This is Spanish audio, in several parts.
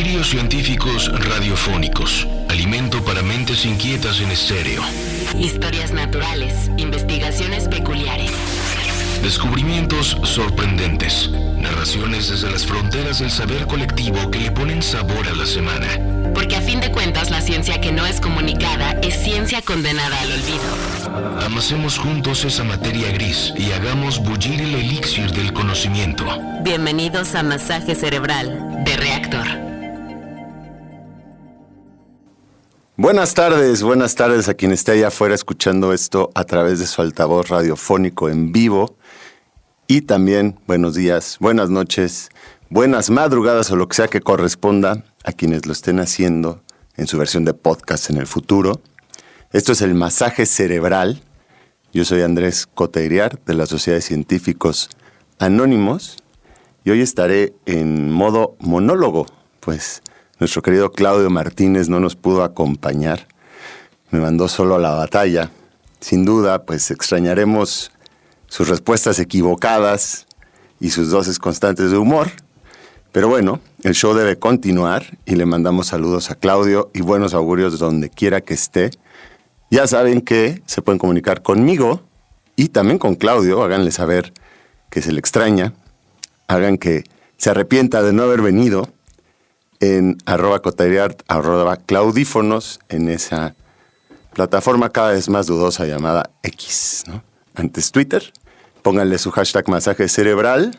Delirios científicos radiofónicos. Alimento para mentes inquietas en estéreo. Historias naturales, investigaciones peculiares. Descubrimientos sorprendentes. Narraciones desde las fronteras del saber colectivo que le ponen sabor a la semana. Porque a fin de cuentas la ciencia que no es comunicada es ciencia condenada al olvido. Amasemos juntos esa materia gris y hagamos bullir el elixir del conocimiento. Bienvenidos a Masaje Cerebral de Reactor. Buenas tardes a quien esté allá afuera escuchando esto a través de su altavoz radiofónico en vivo. Y también buenos días, buenas noches, buenas madrugadas o lo que sea que corresponda a quienes lo estén haciendo en su versión de podcast en el futuro. Esto es el Masaje Cerebral. Yo soy Andrés Coteiriar de la Sociedad de Científicos Anónimos y hoy estaré en modo monólogo, pues nuestro querido Claudio Martínez no nos pudo acompañar, me mandó solo a la batalla. Sin duda, pues extrañaremos sus respuestas equivocadas y sus dosis constantes de humor. Pero bueno, el show debe continuar y le mandamos saludos a Claudio y buenos augurios donde quiera que esté. Ya saben que se pueden comunicar conmigo y también con Claudio. Háganle saber que se le extraña. Hagan que se arrepienta de no haber venido en @Coteiriar, @Claudífonos, en esa plataforma cada vez más dudosa llamada X, ¿no? Antes Twitter. Pónganle su hashtag Masaje Cerebral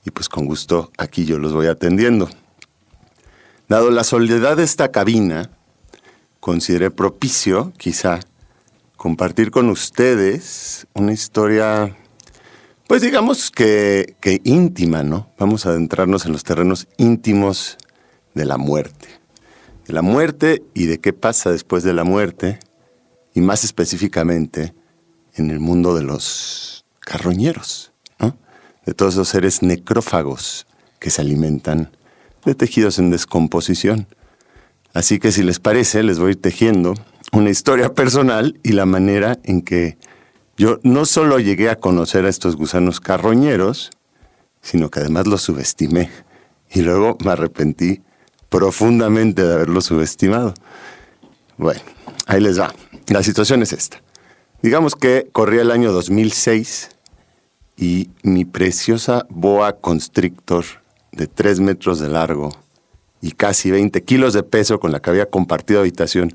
y pues con gusto aquí yo los voy atendiendo. Dado la soledad de esta cabina, consideré propicio, quizá, compartir con ustedes una historia, pues digamos que íntima, ¿no? Vamos a adentrarnos en los terrenos íntimos de la muerte. De la muerte y de qué pasa después de la muerte, y más específicamente en el mundo de los carroñeros, ¿no? De todos esos seres necrófagos que se alimentan de tejidos en descomposición. Así que si les parece, les voy a ir tejiendo una historia personal y la manera en que yo no solo llegué a conocer a estos gusanos carroñeros, sino que además los subestimé. Y luego me arrepentí profundamente de haberlos subestimado. Bueno, ahí les va. La situación es esta. Digamos que corría el año 2006 y mi preciosa boa constrictor de 3 metros de largo y casi 20 kilos de peso con la que había compartido habitación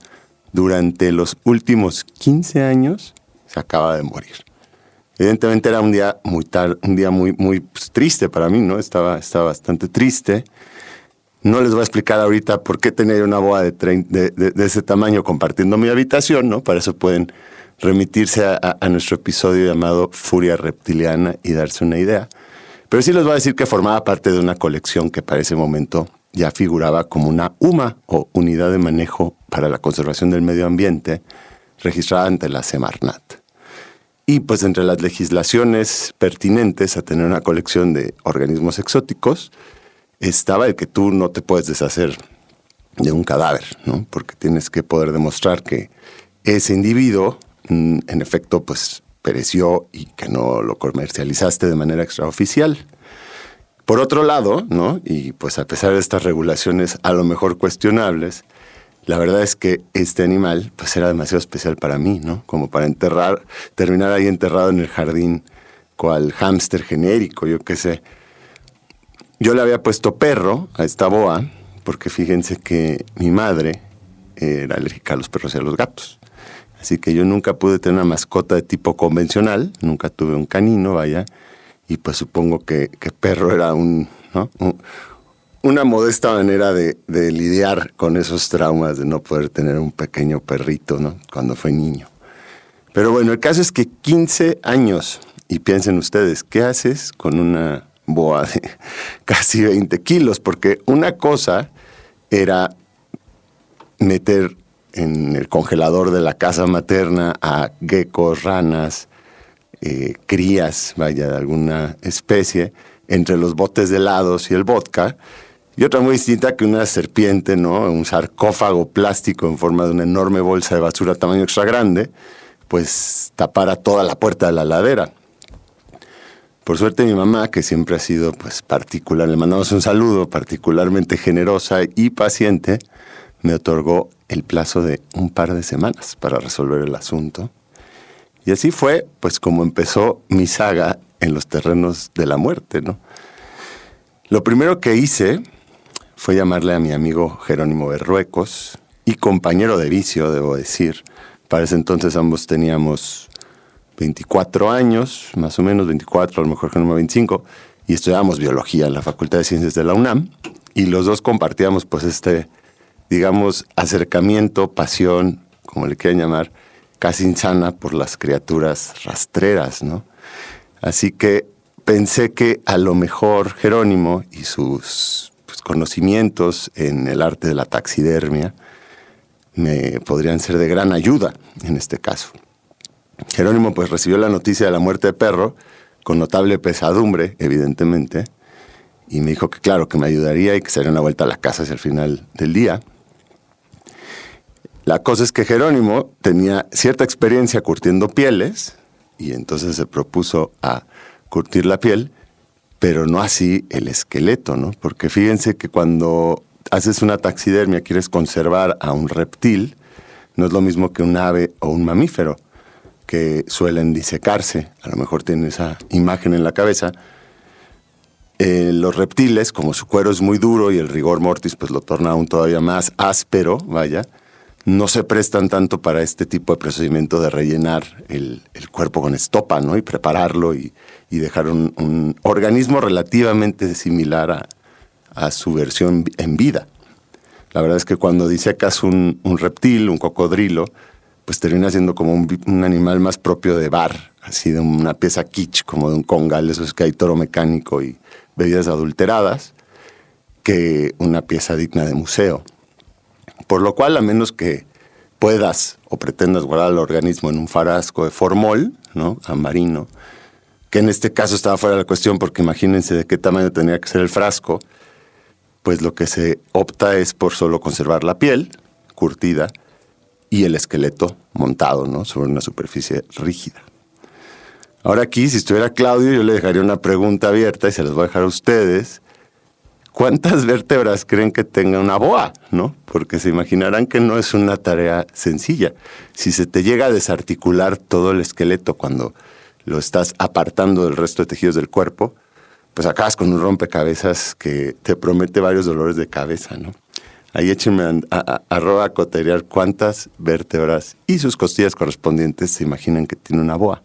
durante los últimos 15 años, se acaba de morir. Evidentemente era un día muy pues, triste para mí, ¿no? Estaba bastante triste. No les voy a explicar ahorita por qué tenía una boa de ese tamaño compartiendo mi habitación, ¿no? Para eso pueden remitirse a nuestro episodio llamado Furia Reptiliana y darse una idea. Pero sí les voy a decir que formaba parte de una colección que para ese momento ya figuraba como una UMA o Unidad de Manejo para la Conservación del Medio Ambiente, registrada ante la Semarnat. Y pues entre las legislaciones pertinentes a tener una colección de organismos exóticos estaba el que tú no te puedes deshacer de un cadáver, ¿no? Porque tienes que poder demostrar que ese individuo, en efecto, pues pereció y que no lo comercializaste de manera extraoficial. Por otro lado, ¿no? Y pues a pesar de estas regulaciones a lo mejor cuestionables, la verdad es que este animal pues era demasiado especial para mí, ¿no? Como para terminar ahí enterrado en el jardín cual hámster genérico, yo qué sé. Yo le había puesto perro a esta boa porque fíjense que mi madre era alérgica a los perros y a los gatos. Así que yo nunca pude tener una mascota de tipo convencional, nunca tuve un canino, vaya, y pues supongo que perro era una modesta manera de lidiar con esos traumas de no poder tener un pequeño perrito, ¿no? Cuando fue niño. Pero bueno, el caso es que 15 años, y piensen ustedes, ¿qué haces con una boa de casi 20 kilos? Porque una cosa era meter en el congelador de la casa materna a geckos, ranas, crías, vaya, de alguna especie, entre los botes de helados y el vodka, y otra muy distinta que una serpiente, ¿no? Un sarcófago plástico en forma de una enorme bolsa de basura tamaño extra grande, pues tapara toda la puerta de la ladera. Por suerte mi mamá, que siempre ha sido pues particular, le mandamos un saludo, particularmente generosa y paciente, me otorgó el plazo de un par de semanas para resolver el asunto. Y así fue pues como empezó mi saga en los terrenos de la muerte, ¿no? Lo primero que hice fue llamarle a mi amigo Jerónimo Berruecos, y compañero de vicio, debo decir. Para ese entonces ambos teníamos 24 años, más o menos 24, a lo mejor Jerónimo 25, y estudiábamos biología en la Facultad de Ciencias de la UNAM, y los dos compartíamos pues digamos, acercamiento, pasión, como le quieran llamar, casi insana por las criaturas rastreras, ¿no? Así que pensé que a lo mejor Jerónimo y sus conocimientos en el arte de la taxidermia me podrían ser de gran ayuda en este caso. Jerónimo pues recibió la noticia de la muerte de Perro con notable pesadumbre, evidentemente, y me dijo que claro, que me ayudaría y que se haría una vuelta a la casa hacia el final del día. La cosa es que Jerónimo tenía cierta experiencia curtiendo pieles y entonces se propuso a curtir la piel, pero no así el esqueleto, ¿no? Porque fíjense que cuando haces una taxidermia, quieres conservar a un reptil, no es lo mismo que un ave o un mamífero, que suelen disecarse. A lo mejor tienen esa imagen en la cabeza. Los reptiles, como su cuero es muy duro y el rigor mortis pues lo torna aún todavía más áspero, vaya, no se prestan tanto para este tipo de procedimiento de rellenar el cuerpo con estopa, ¿no? Y prepararlo y dejar un organismo relativamente similar a su versión en vida. La verdad es que cuando disecas un reptil, un cocodrilo, pues termina siendo como un animal más propio de bar, así de una pieza kitsch, como de un congal, eso es que hay toro mecánico y bebidas adulteradas, que una pieza digna de museo. Por lo cual, a menos que puedas o pretendas guardar el organismo en un frasco de formol, ¿no? Ambarino, que en este caso estaba fuera de la cuestión porque imagínense de qué tamaño tenía que ser el frasco, pues lo que se opta es por solo conservar la piel curtida y el esqueleto montado, ¿no? Sobre una superficie rígida. Ahora aquí, si estuviera Claudio, yo le dejaría una pregunta abierta y se las voy a dejar a ustedes. ¿Cuántas vértebras creen que tenga una boa, no? Porque se imaginarán que no es una tarea sencilla. Si se te llega a desarticular todo el esqueleto cuando lo estás apartando del resto de tejidos del cuerpo, pues acabas con un rompecabezas que te promete varios dolores de cabeza, ¿no? Ahí échenme a coterear cuántas vértebras y sus costillas correspondientes se imaginan que tiene una boa.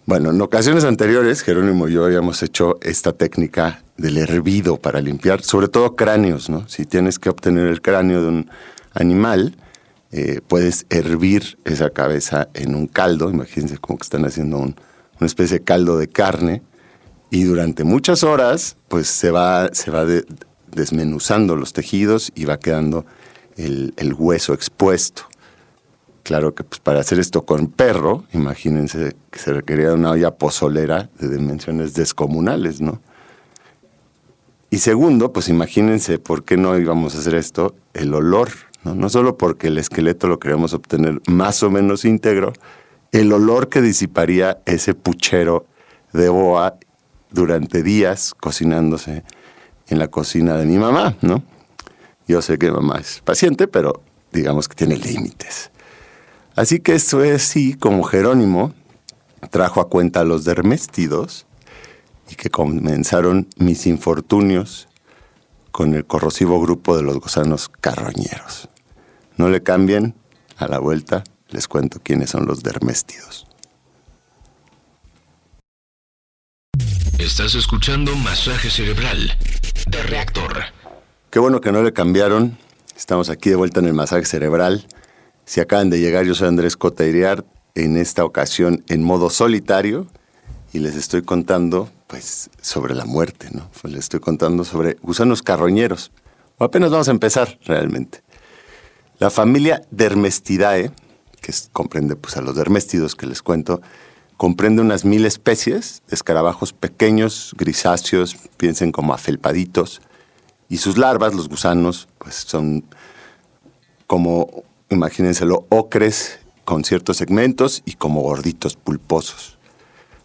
Bueno, en ocasiones anteriores, Jerónimo y yo habíamos hecho esta técnica del hervido para limpiar, sobre todo cráneos, ¿no? Si tienes que obtener el cráneo de un animal, puedes hervir esa cabeza en un caldo, imagínense como que están haciendo una especie de caldo de carne, y durante muchas horas, pues se va desmenuzando los tejidos y va quedando el hueso expuesto. Claro que pues, para hacer esto con perro, imagínense que se requería una olla pozolera de dimensiones descomunales, ¿no? Y segundo, pues imagínense por qué no íbamos a hacer esto, el olor, ¿no? No solo porque el esqueleto lo queríamos obtener más o menos íntegro, el olor que disiparía ese puchero de boa durante días cocinándose en la cocina de mi mamá, ¿no? Yo sé que mi mamá es paciente, pero digamos que tiene límites. Así que esto es así como Jerónimo trajo a cuenta a los derméstidos y que comenzaron mis infortunios con el corrosivo grupo de los gusanos carroñeros. No le cambien, a la vuelta les cuento quiénes son los derméstidos. Estás escuchando Masaje Cerebral de Reactor. Qué bueno que no le cambiaron. Estamos aquí de vuelta en el Masaje Cerebral. Si acaban de llegar, yo soy Andrés Coteiriart, en esta ocasión en modo solitario, y les estoy contando, pues, sobre la muerte, ¿no? Pues les estoy contando sobre gusanos carroñeros. O apenas vamos a empezar, realmente. La familia Dermestidae, que comprende pues, a los derméstidos que les cuento, comprende unas 1000 especies de escarabajos pequeños, grisáceos, piensen como afelpaditos, y sus larvas, los gusanos, pues son como, imagínenselo, ocres con ciertos segmentos y como gorditos pulposos.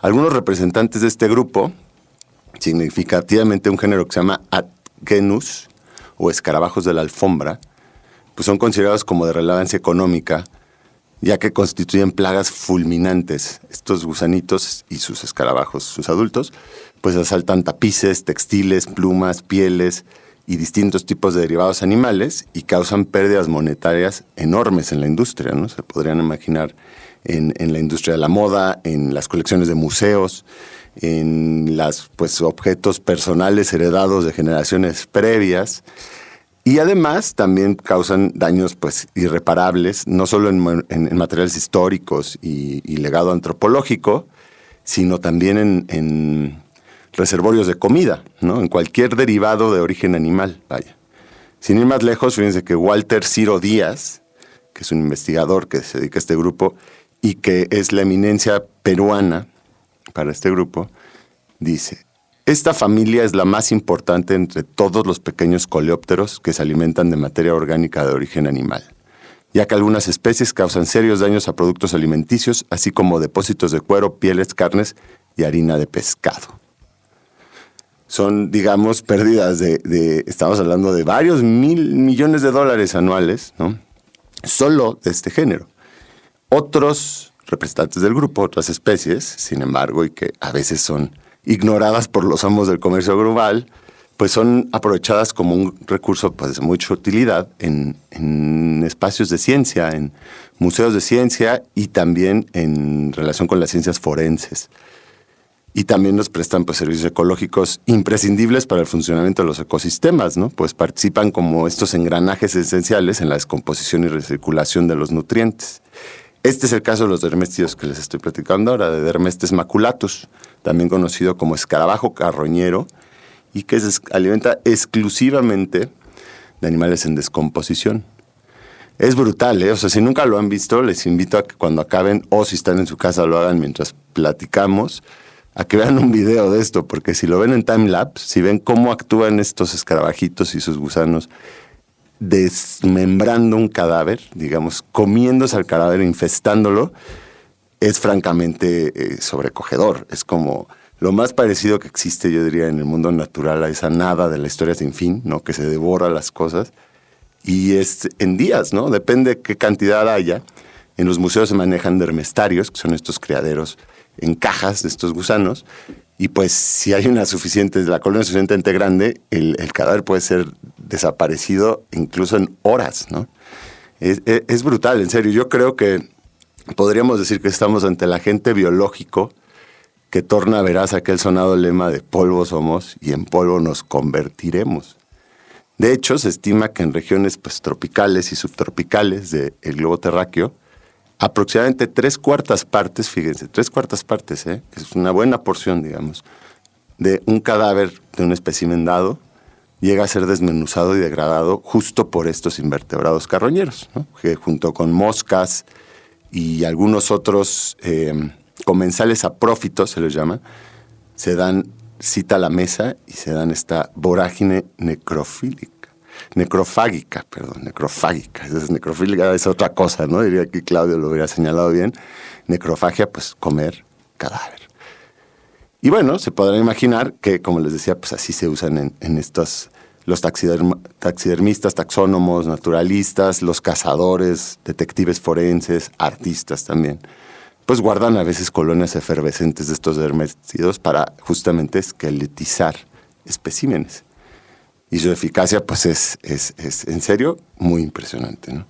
Algunos representantes de este grupo, significativamente un género que se llama Atgenus, o escarabajos de la alfombra, pues son considerados como de relevancia económica, ya que constituyen plagas fulminantes. Estos gusanitos y sus escarabajos, sus adultos, pues asaltan tapices, textiles, plumas, pieles y distintos tipos de derivados animales y causan pérdidas monetarias enormes en la industria, ¿no? Se podrían imaginar en la industria de la moda, en las colecciones de museos, en los objetos personales heredados de generaciones previas. Y además también causan daños irreparables, no solo en materiales históricos y legado antropológico, sino también en reservorios de comida, ¿no? En cualquier derivado de origen animal, vaya. Sin ir más lejos, fíjense que Walter Ciro Díaz, que es un investigador que se dedica a este grupo y que es la eminencia peruana para este grupo, dice: esta familia es la más importante entre todos los pequeños coleópteros que se alimentan de materia orgánica de origen animal, ya que algunas especies causan serios daños a productos alimenticios, así como depósitos de cuero, pieles, carnes y harina de pescado. Son, digamos, pérdidas estamos hablando de varios mil millones de dólares anuales, ¿no? Solo de este género. Otros representantes del grupo, otras especies, sin embargo, y que a veces son ignoradas por los amos del comercio global, pues son aprovechadas como un recurso de mucha utilidad en espacios de ciencia, en museos de ciencia y también en relación con las ciencias forenses. Y también nos prestan servicios ecológicos imprescindibles para el funcionamiento de los ecosistemas, ¿no? Pues participan como estos engranajes esenciales en la descomposición y recirculación de los nutrientes. Este es el caso de los derméstidos que les estoy platicando ahora, de Dermestes maculatus, también conocido como escarabajo carroñero, y que se alimenta exclusivamente de animales en descomposición. Es brutal, ¿eh? O sea, si nunca lo han visto, les invito a que cuando acaben, o si están en su casa lo hagan mientras platicamos, a que vean un video de esto, porque si lo ven en timelapse, si ven cómo actúan estos escarabajitos y sus gusanos desmembrando un cadáver, digamos, comiéndose al cadáver, infestándolo, es francamente sobrecogedor. Es como lo más parecido que existe, yo diría, en el mundo natural a esa nada de la historia sin fin, ¿no? Que se devora las cosas. Y es en días, ¿no? Depende qué cantidad haya. En los museos se manejan dermestarios, que son estos criaderos en cajas de estos gusanos, y pues si hay la colonia suficientemente grande, el cadáver puede ser desaparecido incluso en horas, ¿no? Es brutal, en serio. Yo creo que podríamos decir que estamos ante el agente biológico que torna veraz aquel sonado lema de polvo somos y en polvo nos convertiremos. De hecho, se estima que en regiones tropicales y subtropicales del globo terráqueo, aproximadamente 3/4 partes, fíjense, 3/4 partes, que es una buena porción, digamos, de un cadáver de un espécimen dado, llega a ser desmenuzado y degradado justo por estos invertebrados carroñeros, ¿no? Que junto con moscas y algunos otros comensales aprófitos, se les llama, se dan cita a la mesa y se dan esta vorágine necrofágica. Necrofílica es otra cosa, ¿no? Diría que Claudio lo hubiera señalado bien. Necrofagia, pues comer cadáver. Y bueno, se podrá imaginar que, como les decía, pues así se usan en estos, los taxidermistas, taxónomos, naturalistas, los cazadores, detectives forenses, artistas también. Pues guardan a veces colonias efervescentes de estos derméstidos para justamente esqueletizar especímenes. Y su eficacia, pues, es en serio muy impresionante, ¿no?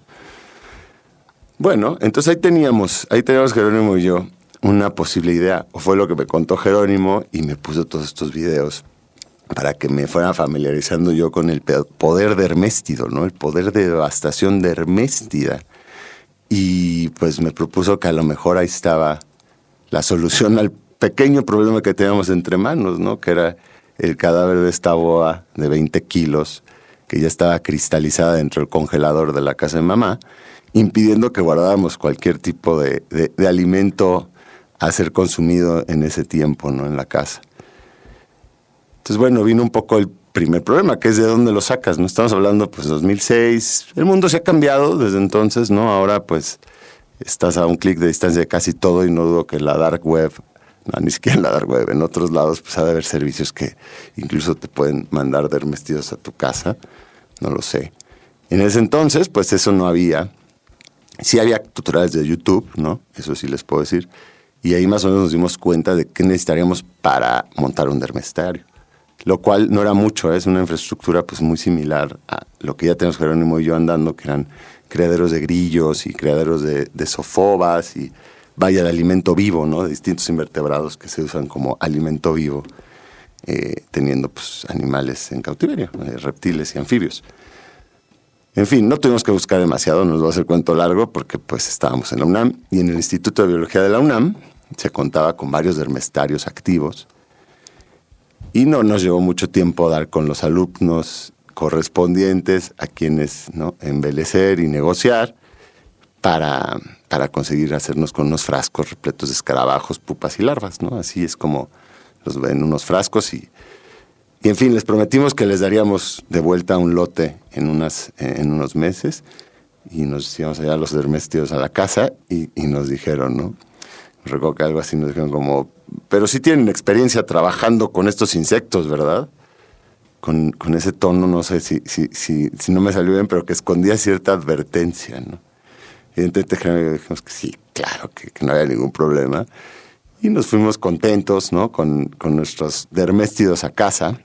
Bueno, entonces ahí teníamos Jerónimo y yo una posible idea, o fue lo que me contó Jerónimo y me puso todos estos videos para que me fuera familiarizando yo con el poder derméstido, ¿no? El poder de devastación derméstida. Y pues me propuso que a lo mejor ahí estaba la solución al pequeño problema que teníamos entre manos, ¿no? Que era el cadáver de esta boa de 20 kilos que ya estaba cristalizada dentro del congelador de la casa de mamá, impidiendo que guardáramos cualquier tipo de alimento a ser consumido en ese tiempo, ¿no? En la casa. Entonces, bueno, vino un poco el primer problema, que es de dónde lo sacas, ¿no? Estamos hablando, pues, 2006. El mundo se ha cambiado desde entonces, ¿no? Ahora, pues, estás a un clic de distancia de casi todo y no dudo que la dark web No, ni siquiera en la dark web. En otros lados pues ha de haber servicios que incluso te pueden mandar dermestidos a tu casa. No lo sé. En ese entonces, pues eso no había. Sí había tutoriales de YouTube, ¿no? Eso sí les puedo decir. Y ahí más o menos nos dimos cuenta de qué necesitaríamos para montar un dermestario. Lo cual no era mucho, es una infraestructura pues muy similar a lo que ya tenemos Jerónimo y yo andando, que eran criaderos de grillos y criaderos de zofobas y vaya de alimento vivo, ¿no? De distintos invertebrados que se usan como alimento vivo, teniendo pues animales en cautiverio, reptiles y anfibios. En fin, no tuvimos que buscar demasiado, nos va a hacer cuento largo porque pues estábamos en la UNAM y en el Instituto de Biología de la UNAM se contaba con varios dermestarios activos. Y no nos llevó mucho tiempo dar con los alumnos correspondientes a quienes, ¿no?, embelecer y negociar para conseguir hacernos con unos frascos repletos de escarabajos, pupas y larvas, ¿no? Así es como los ven, unos frascos y en fin, les prometimos que les daríamos de vuelta un lote en unos meses y nos íbamos allá los dermestidos a la casa y nos dijeron, ¿no? Recuerdo que algo así nos dijeron como, pero sí tienen experiencia trabajando con estos insectos, ¿verdad? Con ese tono, no sé si no me salió bien, pero que escondía cierta advertencia, ¿no? Evidentemente dijimos que sí, claro, que no había ningún problema. Y nos fuimos contentos, ¿no? Con nuestros dermestidos a casa.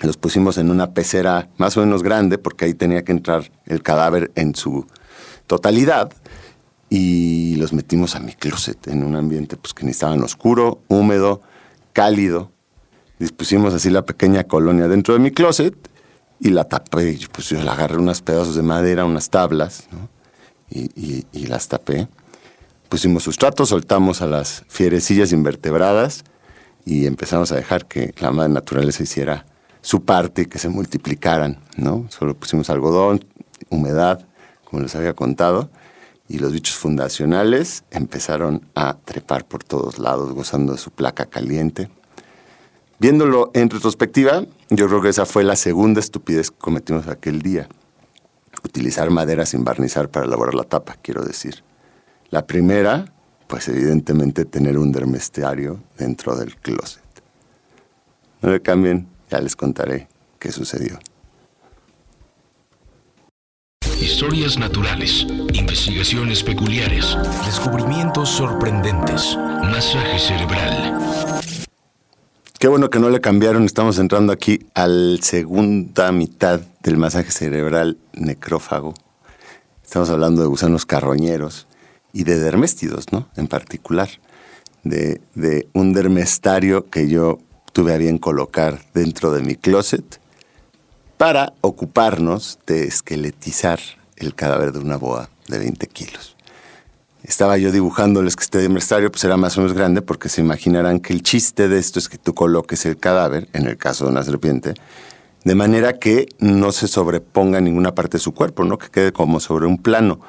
Los pusimos en una pecera más o menos grande, porque ahí tenía que entrar el cadáver en su totalidad. Y los metimos a mi closet en un ambiente pues, que necesitaban oscuro, húmedo, cálido. Dispusimos así la pequeña colonia dentro de mi closet y la tapé. Y pues yo le agarré unos pedazos de madera, unas tablas, ¿no? Y las tapé. Pusimos sustrato, soltamos a las fierecillas invertebradas y empezamos a dejar que la madre naturaleza hiciera su parte y que se multiplicaran, ¿no? Solo pusimos algodón, humedad, como les había contado. Y los bichos fundacionales empezaron a trepar por todos lados, gozando de su placa caliente. Viéndolo en retrospectiva, yo creo que esa fue la segunda estupidez que cometimos aquel día. Utilizar madera sin barnizar para elaborar la tapa, quiero decir. La primera, pues evidentemente tener un dermestiario dentro del closet. No le cambien, ya les contaré qué sucedió. Historias naturales, investigaciones peculiares, descubrimientos sorprendentes, masaje cerebral. Qué bueno que no le cambiaron, estamos entrando aquí a la segunda mitad del masaje cerebral necrófago. Estamos hablando de gusanos carroñeros y de derméstidos, ¿no? En particular, de un dermestario que yo tuve a bien colocar dentro de mi closet para ocuparnos de esqueletizar el cadáver de una boa de 20 kilos. Estaba yo dibujándoles que este dermestario pues era más o menos grande porque se imaginarán que el chiste de esto es que tú coloques el cadáver, en el caso de una serpiente, de manera que no se sobreponga ninguna parte de su cuerpo, ¿no? Que quede como sobre un plano.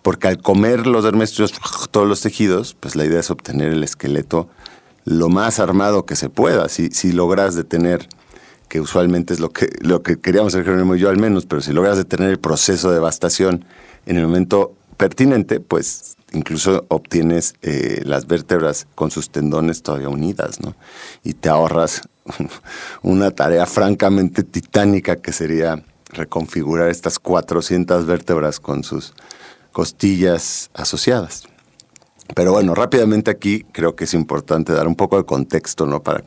Porque al comer los dermestios todos los tejidos, pues la idea es obtener el esqueleto lo más armado que se pueda. Si logras detener, que usualmente es lo que queríamos hacer Jerónimo y yo al menos, pero si logras detener el proceso de devastación en el momento pertinente, pues incluso obtienes las vértebras con sus tendones todavía unidas, ¿no? Y te ahorras una tarea francamente titánica que sería reconfigurar estas 400 vértebras con sus costillas asociadas. Pero bueno, rápidamente aquí creo que es importante dar un poco de contexto, ¿no? Para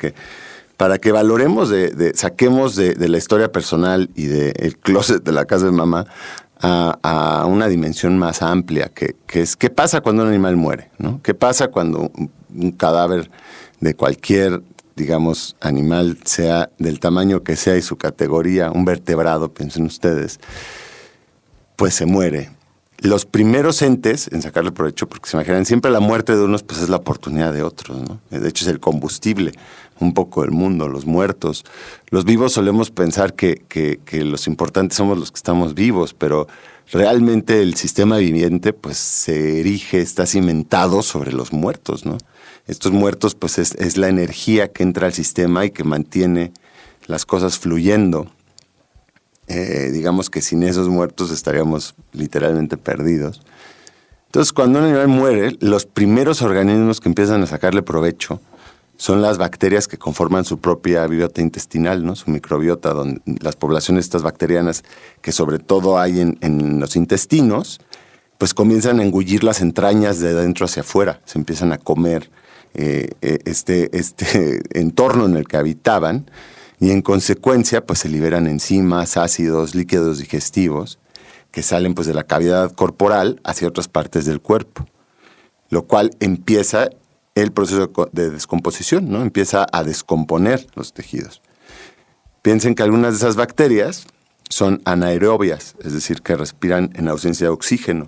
que valoremos, saquemos de la historia personal y del closet de la casa de mamá a una dimensión más amplia, que es qué pasa cuando un animal muere, ¿no? ¿Qué pasa cuando un cadáver de cualquier, digamos, animal, sea del tamaño que sea y su categoría, un vertebrado, piensen ustedes, pues se muere? Los primeros entes en sacarle provecho, porque se imaginan, siempre la muerte de unos pues es la oportunidad de otros, ¿no? De hecho es el combustible un poco del mundo, los muertos. Los vivos solemos pensar que los importantes somos los que estamos vivos, pero realmente el sistema viviente pues se erige, está cimentado sobre los muertos, ¿no? Estos muertos pues es la energía que entra al sistema y que mantiene las cosas fluyendo. Digamos que sin esos muertos estaríamos literalmente perdidos. Entonces, cuando un animal muere, los primeros organismos que empiezan a sacarle provecho son las bacterias que conforman su propia biota intestinal, ¿no? Su microbiota, donde las poblaciones estas bacterianas, que sobre todo hay en los intestinos, pues comienzan a engullir las entrañas de dentro hacia afuera, se empiezan a comer este entorno en el que habitaban, y en consecuencia pues se liberan enzimas, ácidos, líquidos digestivos que salen pues de la cavidad corporal hacia otras partes del cuerpo, lo cual empieza el proceso de descomposición, ¿no? Empieza a descomponer los tejidos. Piensen que algunas de esas bacterias son anaerobias, es decir, que respiran en ausencia de oxígeno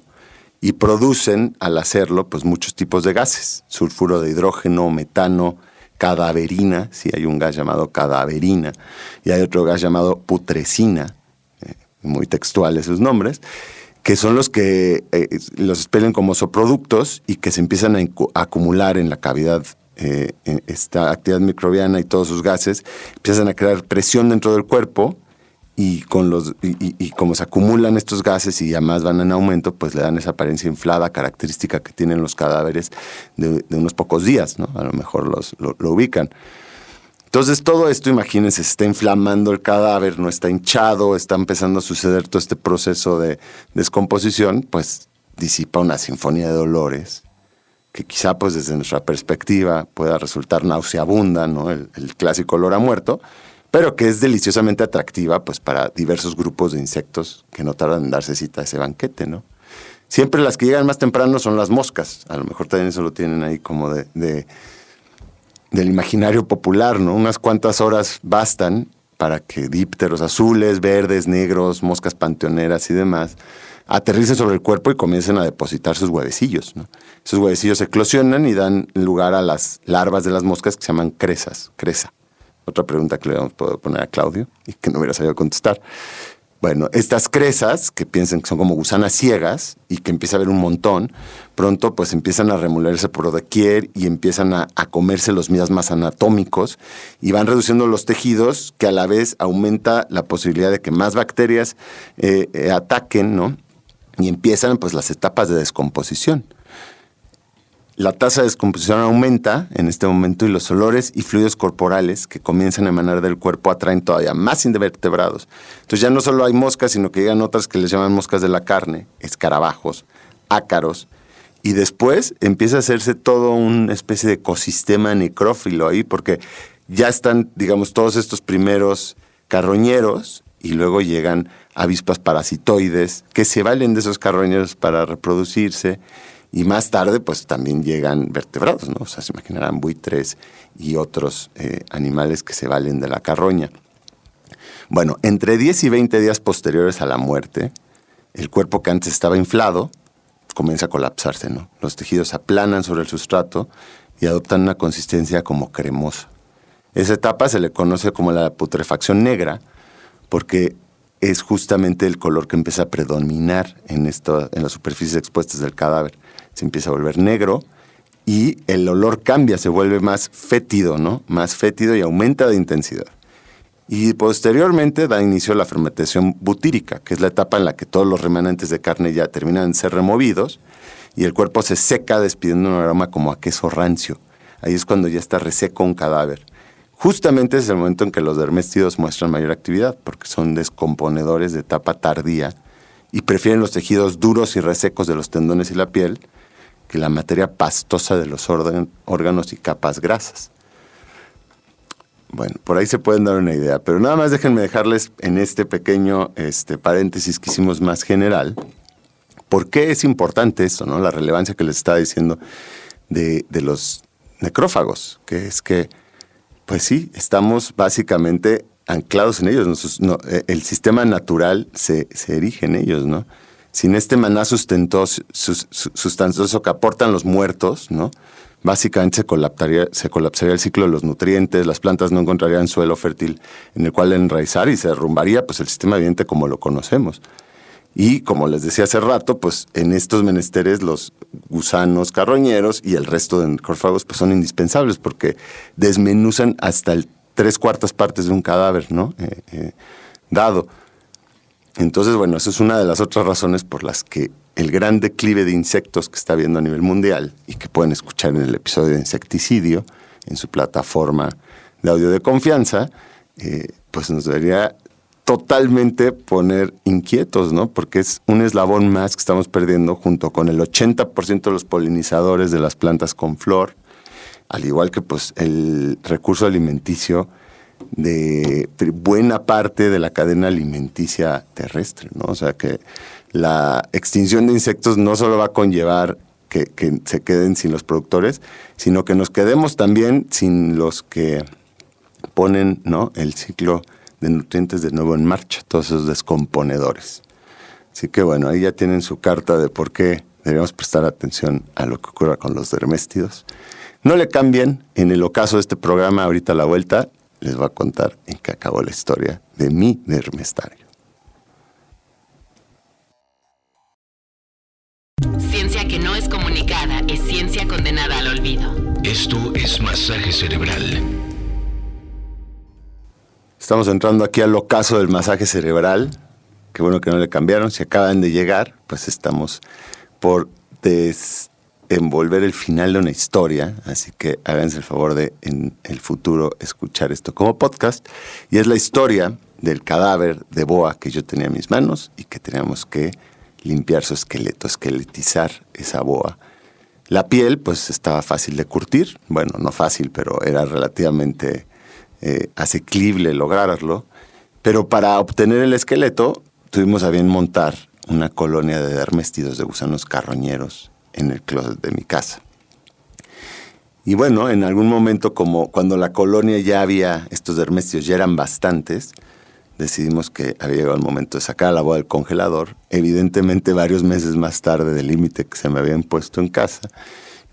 y producen al hacerlo pues muchos tipos de gases, sulfuro de hidrógeno, metano, cadaverina, sí hay un gas llamado cadaverina, y hay otro gas llamado putrescina, muy textuales sus nombres, que son los que los expelen como zooproductos y que se empiezan a acumular en la cavidad. Esta actividad microbiana y todos sus gases empiezan a crear presión dentro del cuerpo, y como se acumulan estos gases y además van en aumento, pues le dan esa apariencia inflada característica que tienen los cadáveres de unos pocos días, ¿no? A lo mejor lo ubican. Entonces todo esto, imagínense, se está inflamando el cadáver, no está hinchado, está empezando a suceder todo este proceso de descomposición, pues disipa una sinfonía de olores que quizá pues desde nuestra perspectiva pueda resultar nauseabunda, ¿no? El clásico olor a muerto, pero que es deliciosamente atractiva pues para diversos grupos de insectos que no tardan en darse cita a ese banquete, ¿no? Siempre las que llegan más temprano son las moscas, a lo mejor también eso lo tienen ahí como del imaginario popular, ¿no? Unas cuantas horas bastan para que dípteros azules, verdes, negros, moscas panteoneras y demás aterricen sobre el cuerpo y comiencen a depositar sus huevecillos, ¿no? Esos huevecillos eclosionan y dan lugar a las larvas de las moscas que se llaman cresa. Otra pregunta que le vamos a poder poner a Claudio y que no hubiera sabido contestar. Bueno, estas cresas, que piensan que son como gusanas ciegas y que empieza a haber un montón, pronto pues empiezan a remolerse por doquier y empiezan a comerse los miasmas anatómicos y van reduciendo los tejidos, que a la vez aumenta la posibilidad de que más bacterias ataquen, ¿no? Y empiezan pues las etapas de descomposición. La tasa de descomposición aumenta en este momento y los olores y fluidos corporales que comienzan a emanar del cuerpo atraen todavía más invertebrados. Entonces ya no solo hay moscas, sino que llegan otras que les llaman moscas de la carne, escarabajos, ácaros, y después empieza a hacerse todo una especie de ecosistema necrófilo ahí, porque ya están, digamos, todos estos primeros carroñeros y luego llegan avispas parasitoides que se valen de esos carroñeros para reproducirse. Y más tarde, pues también llegan vertebrados, ¿no? O sea, se imaginarán buitres y otros animales que se valen de la carroña. Bueno, entre 10 y 20 días posteriores a la muerte, el cuerpo que antes estaba inflado comienza a colapsarse, ¿no? Los tejidos se aplanan sobre el sustrato y adoptan una consistencia como cremosa. Esa etapa se le conoce como la putrefacción negra, porque es justamente el color que empieza a predominar en las superficies expuestas del cadáver. Se empieza a volver negro y el olor cambia, se vuelve más fétido, ¿no? Más fétido y aumenta de intensidad. Y posteriormente da inicio a la fermentación butírica, que es la etapa en la que todos los remanentes de carne ya terminan de ser removidos y el cuerpo se seca despidiendo un aroma como a queso rancio. Ahí es cuando ya está reseco un cadáver. Justamente es el momento en que los derméstidos muestran mayor actividad, porque son descomponedores de etapa tardía y prefieren los tejidos duros y resecos de los tendones y la piel que la materia pastosa de los órganos y capas grasas. Bueno, por ahí se pueden dar una idea, pero nada más déjenme dejarles en este pequeño paréntesis que hicimos más general, ¿por qué es importante esto, ¿no? La relevancia que les estaba diciendo de los necrófagos, que es que, pues sí, estamos básicamente anclados en ellos, el sistema natural se erige en ellos, ¿no? Sin este maná sustancioso que aportan los muertos, ¿no? Básicamente se colapsaría el ciclo de los nutrientes, las plantas no encontrarían suelo fértil en el cual enraizar y se derrumbaría pues el sistema viviente como lo conocemos. Y como les decía hace rato, pues en estos menesteres los gusanos carroñeros y el resto de necrófagos pues son indispensables porque desmenuzan hasta el 3/4 partes de un cadáver, ¿no? Dado. Entonces, bueno, eso es una de las otras razones por las que el gran declive de insectos que está habiendo a nivel mundial y que pueden escuchar en el episodio de insecticidio, en su plataforma de audio de confianza, pues nos debería totalmente poner inquietos, ¿no? Porque es un eslabón más que estamos perdiendo junto con el 80% de los polinizadores de las plantas con flor, al igual que pues el recurso alimenticio de buena parte de la cadena alimenticia terrestre, ¿no? O sea que la extinción de insectos no solo va a conllevar que se queden sin los productores, sino que nos quedemos también sin los que ponen, ¿no?, el ciclo de nutrientes de nuevo en marcha, todos esos descomponedores. Así que bueno, ahí ya tienen su carta de por qué deberíamos prestar atención a lo que ocurra con los derméstidos. No le cambien, en el ocaso de este programa, ahorita a la vuelta, les voy a contar en qué acabó la historia de mi dermestario. Ciencia que no es comunicada es ciencia condenada al olvido. Esto es Masaje Cerebral. Estamos entrando aquí al ocaso del masaje cerebral. Qué bueno que no le cambiaron. Si acaban de llegar, pues estamos por desenvolver el final de una historia. Así que háganse el favor de en el futuro escuchar esto como podcast. Y es la historia del cadáver de boa que yo tenía en mis manos y que teníamos que limpiar su esqueleto, esqueletizar esa boa. La piel, pues, estaba fácil de curtir. Bueno, no fácil, pero era relativamente asequible lograrlo. Pero para obtener el esqueleto, tuvimos a bien montar una colonia de derméstidos, de gusanos carroñeros, en el closet de mi casa. Y bueno, en algún momento, como cuando la colonia ya había, estos derméstidos ya eran bastantes, decidimos que había llegado el momento de sacar la boa del congelador, evidentemente varios meses más tarde del límite que se me había impuesto en casa,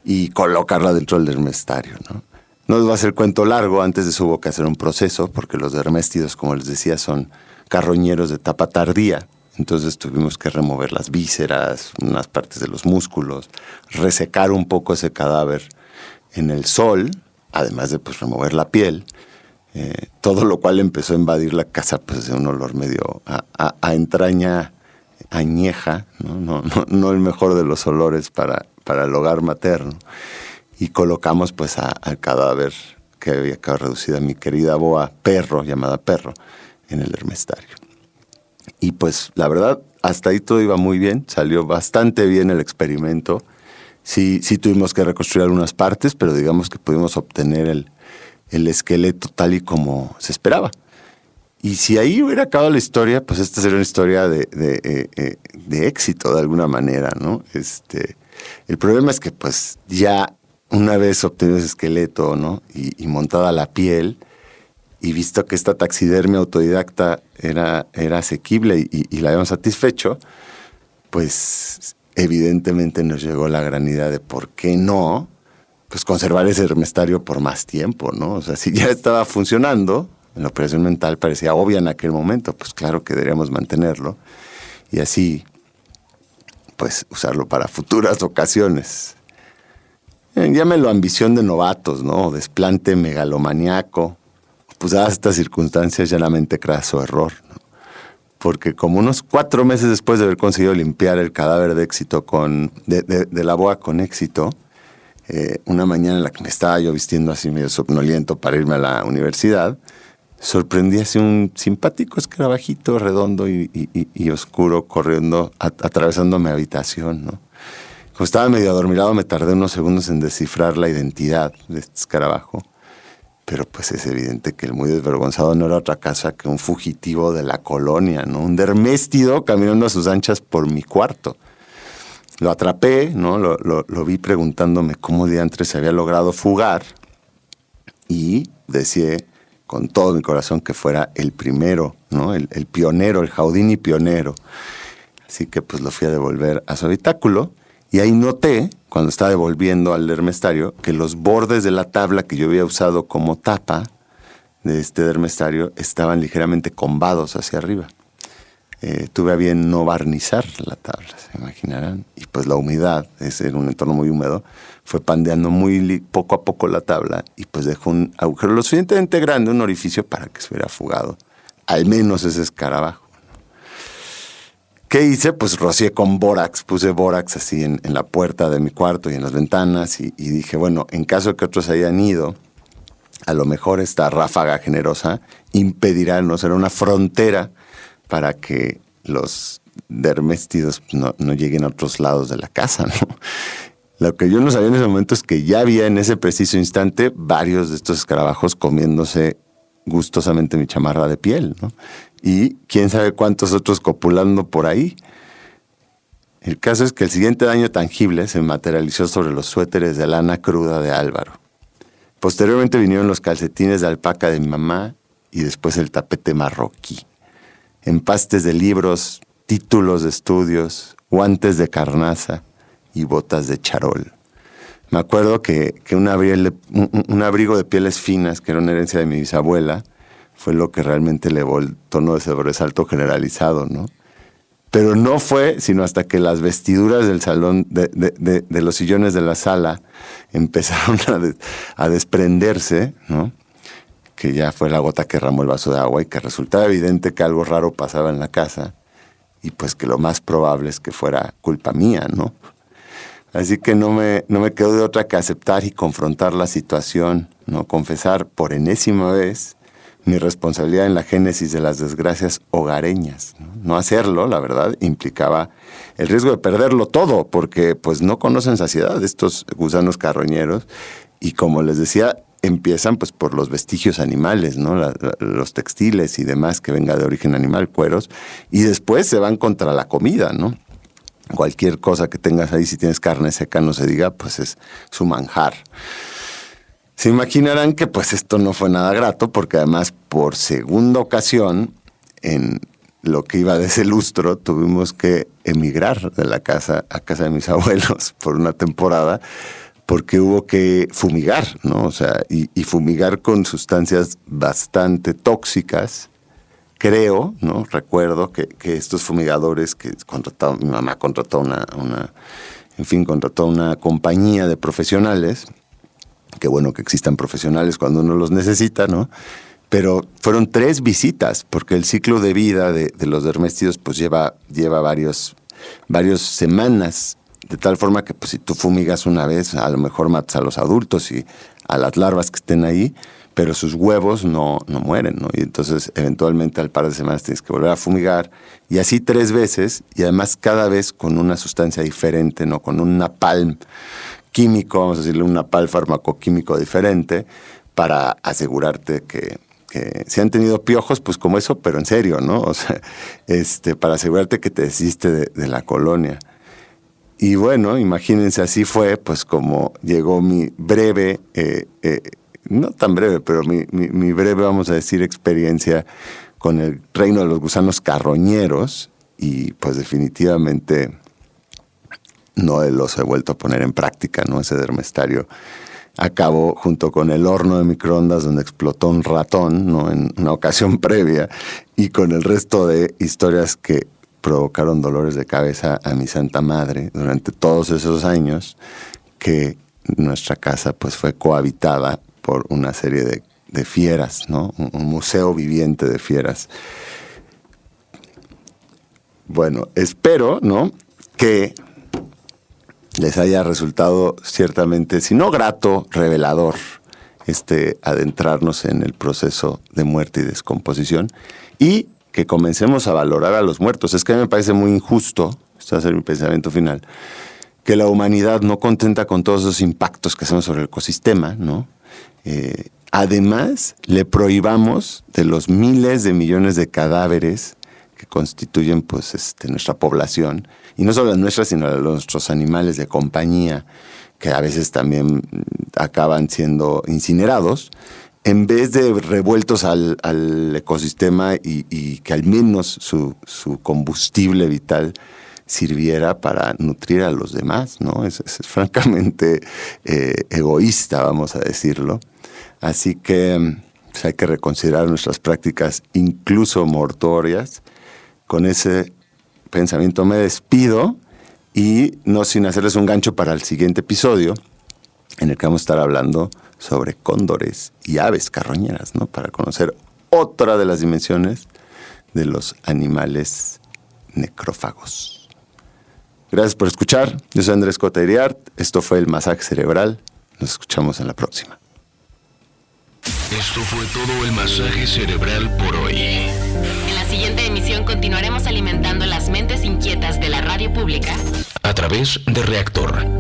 y colocarla dentro del dermestario, ¿no? No les voy a hacer cuento largo, antes de eso hubo que hacer un proceso, porque los derméstidos, como les decía, son carroñeros de etapa tardía, entonces tuvimos que remover las vísceras, unas partes de los músculos, resecar un poco ese cadáver en el sol, además de pues remover la piel, todo lo cual empezó a invadir la casa pues de un olor medio a entraña añeja, no el mejor de los olores para el hogar materno. Y colocamos pues al cadáver que había quedado reducido a mi querida boa perro, llamada Perro, en el dermestario. Y pues la verdad, hasta ahí todo iba muy bien, salió bastante bien el experimento. Sí tuvimos que reconstruir algunas partes, pero digamos que pudimos obtener el esqueleto tal y como se esperaba. Y si ahí hubiera acabado la historia, pues esta sería una historia de éxito de alguna manera, ¿no? El problema es que pues ya una vez obtenido ese esqueleto, ¿no?, y montada la piel, y visto que esta taxidermia autodidacta era asequible y la habíamos satisfecho, pues evidentemente nos llegó la gran idea de por qué no pues conservar ese dermestario por más tiempo, ¿no? O sea, si ya estaba funcionando, la operación mental parecía obvia en aquel momento, pues claro que deberíamos mantenerlo y así pues usarlo para futuras ocasiones. Llámenlo ambición de novatos, ¿no? Desplante megalomaniaco. Pues dadas estas circunstancias, llanamente craso error, ¿no? Porque como unos 4 meses después de haber conseguido limpiar el cadáver de éxito de la boa con éxito, una mañana en la que me estaba yo vistiendo así medio somnoliento para irme a la universidad, sorprendí así un simpático escarabajito redondo y oscuro corriendo, atravesando mi habitación, ¿no? Como estaba medio adormilado, me tardé unos segundos en descifrar la identidad de este escarabajo. Pero pues es evidente que el muy desvergonzado no era otra cosa que un fugitivo de la colonia, ¿no? Un derméstido caminando a sus anchas por mi cuarto. Lo atrapé, ¿no? Lo vi preguntándome cómo diantres se había logrado fugar y deseé con todo mi corazón que fuera el primero, ¿no? El pionero, el Houdini pionero. Así que pues lo fui a devolver a su habitáculo. Y ahí noté, cuando estaba devolviendo al dermestario, que los bordes de la tabla que yo había usado como tapa de este dermestario estaban ligeramente combados hacia arriba. Tuve a bien no barnizar la tabla, se imaginarán. Y pues la humedad, es en un entorno muy húmedo, fue pandeando muy poco a poco la tabla y pues dejó un agujero lo suficientemente grande, un orificio para que se hubiera fugado. Al menos ese escarabajo. ¿Qué hice? Pues rocié con bórax, puse bórax así en la puerta de mi cuarto y en las ventanas y dije, bueno, en caso de que otros hayan ido a lo mejor esta ráfaga generosa impedirá, no será una frontera para que los derméstidos no lleguen a otros lados de la casa, ¿no? Lo que yo no sabía en ese momento es que ya había en ese preciso instante varios de estos escarabajos comiéndose gustosamente mi chamarra de piel, ¿no? Y quién sabe cuántos otros copulando por ahí. El caso es que el siguiente daño tangible se materializó sobre los suéteres de lana cruda de Álvaro. Posteriormente vinieron los calcetines de alpaca de mi mamá y después el tapete marroquí. Empastes de libros, títulos de estudios, guantes de carnaza y botas de charol. Me acuerdo que un abrigo de pieles finas, que era una herencia de mi bisabuela, fue lo que realmente elevó el tono de sobresalto generalizado, ¿no? Pero no fue sino hasta que las vestiduras del salón, de los sillones de la sala, empezaron a desprenderse, ¿no? Que ya fue la gota que derramó el vaso de agua y que resultaba evidente que algo raro pasaba en la casa y pues que lo más probable es que fuera culpa mía, ¿no? Así que no me quedó de otra que aceptar y confrontar la situación, ¿no? Confesar por enésima vez mi responsabilidad en la génesis de las desgracias hogareñas, ¿no? No hacerlo, la verdad, implicaba el riesgo de perderlo todo, porque pues no conocen saciedad estos gusanos carroñeros y como les decía, empiezan pues por los vestigios animales, ¿no? Los textiles y demás que venga de origen animal, cueros, y después se van contra la comida, ¿no? Cualquier cosa que tengas ahí, si tienes carne seca, no se diga, pues es su manjar. Se imaginarán que pues esto no fue nada grato, porque además por segunda ocasión, en lo que iba de ese lustro, tuvimos que emigrar de la casa a casa de mis abuelos por una temporada, porque hubo que fumigar, ¿no? O sea, y fumigar con sustancias bastante tóxicas. Creo, ¿no? Recuerdo que estos fumigadores que mi mamá contrató contrató una compañía de profesionales. Qué bueno que existan profesionales cuando uno los necesita, ¿no? Pero fueron 3 visitas, porque el ciclo de vida de los derméstidos pues lleva varios semanas, de tal forma que pues si tú fumigas una vez, a lo mejor matas a los adultos y a las larvas que estén ahí, pero sus huevos no mueren, ¿no? Y entonces eventualmente al par de semanas tienes que volver a fumigar, y así 3 veces, y además cada vez con una sustancia diferente, ¿no? Con un napalm químico, vamos a decirle un napalm farmacoquímico diferente, para asegurarte que si han tenido piojos, pues como eso, pero en serio, ¿no? O sea, para asegurarte que te deshiciste de la colonia. Y bueno, imagínense, así fue, pues como llegó mi breve, no tan breve, pero mi breve, vamos a decir, experiencia con el reino de los gusanos carroñeros, y pues definitivamente no los he vuelto a poner en práctica, ¿no? Ese dermestario acabó junto con el horno de microondas donde explotó un ratón, ¿no? En una ocasión previa, y con el resto de historias que provocaron dolores de cabeza a mi santa madre durante todos esos años que nuestra casa pues fue cohabitada por una serie de fieras, ¿no? Un museo viviente de fieras. Bueno, espero, ¿no?, que les haya resultado ciertamente, si no grato, revelador, adentrarnos en el proceso de muerte y descomposición, y que comencemos a valorar a los muertos. Es que a mí me parece muy injusto, este va a ser mi pensamiento final, que la humanidad no contenta con todos esos impactos que hacemos sobre el ecosistema, ¿no? Además, le prohibamos de los miles de millones de cadáveres que constituyen pues, nuestra población, y no solo la nuestra, sino la de nuestros animales de compañía, que a veces también acaban siendo incinerados, en vez de revueltos al ecosistema y que al menos su combustible vital sirviera para nutrir a los demás, ¿no? Es francamente egoísta, vamos a decirlo. Así que pues, hay que reconsiderar nuestras prácticas, incluso mortuorias. Con ese pensamiento me despido, y no sin hacerles un gancho para el siguiente episodio, en el que vamos a estar hablando sobre cóndores y aves carroñeras, ¿no? Para conocer otra de las dimensiones de los animales necrófagos. Gracias por escuchar. Yo soy Andrés Cota Iriart. Esto fue El Masaje Cerebral. Nos escuchamos en la próxima. Esto fue todo el masaje cerebral por hoy. En la siguiente emisión continuaremos alimentando las mentes inquietas de la radio pública A través de Reactor